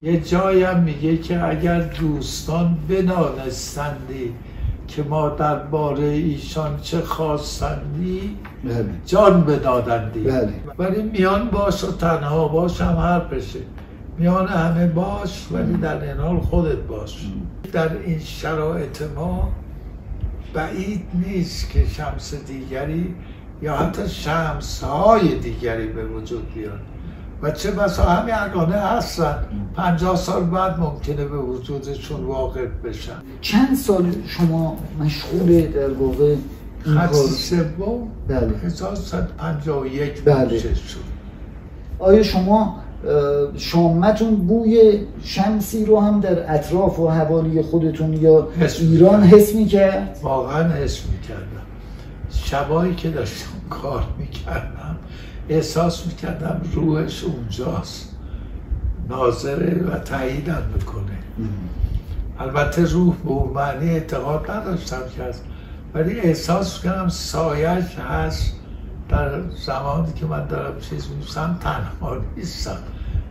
یه جایم میگه که اگر دوستان بنانستندی که ما درباره ایشان چه خواستندی جان بدادندی. ولی میان باش و تنها باش هم حرفشه، میان همه باش ولی در این حال خودت باش. در این شرایط ما بعید نیست که شمس دیگری یا حتی شمس‌های دیگری به وجود بیان و چه بسا همین اگانه هستن 50 سال بعد ممکنه به وجودشون واقع بشن. چند سال شما مشغول در واقع خط سوم 1151 منشأ شد. آیا شما شامتون بوی شمسی رو هم در اطراف و حوالی خودتون یا ایران حس می‌کرد؟ واقعا حس می‌کردم. شبایی که داشتم کار می‌کردم احساس می‌کردم روحش اونجاست، ناظره و تاییدم میکنه. البته روح به اون معنی اعتقاد نداشتم که هست، ولی احساس می‌کردم سایه‌اش هست. در زمانی که من دارم چیز می‌نویسم تنها نیستم،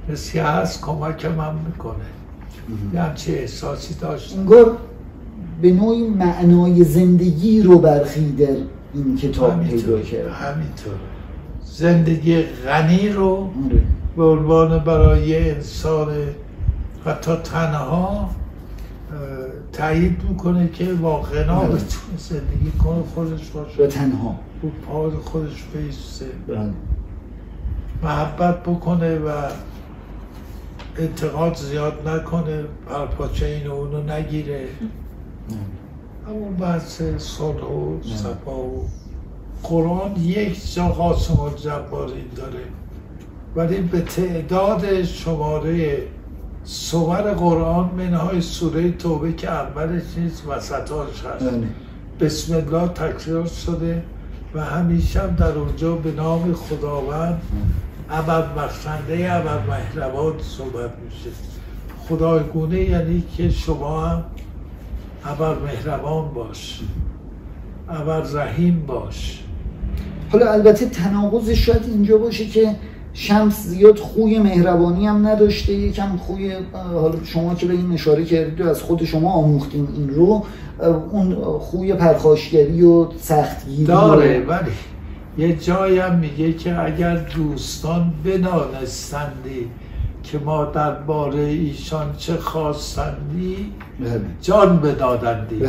مثل هست کمک من میکنه. یه همچه احساسی داشتم. انگار به نوعی معنای زندگی رو برخی در این کتاب پیدا کرد. همینطور زندگی غنی رو به عنوان برای انسان حتی تنها تایید میکنه که با غنا بتونه زندگی کنه، خودش باشه و تنها رو پای خودش بیسته، محبت بکنه و انتقاد زیاد نکنه، پرپاچه این و اونو نگیره. همون بحث صلح و صفا و قرآن یک جا قاسم الجبارین داره، ولی به تعداد شماره سور قرآن منهای سوره توبه که اولش نیست وسطاش هست بسم الله تکرار شده و همیشه هم در اونجا به نام خداوند ابد بخشنده ابد مهربان صحبت میشه. خدایگونه یعنی که شما هم ابد مهربان باش، ابد رحیم باش. حالا البته تناقضش شاید اینجا باشه که شمس زیاد خوی مهربانی هم نداشته، یکم خوی، حالا شما که به این اشاره کردید و از خود شما آموختیم این رو، اون خوی پرخاشگری و سختگیری داره. ولی یه جایی هم میگه که اگر دوستان بنانستندی که ما درباره ایشان چه خواستندی جان بدادندی.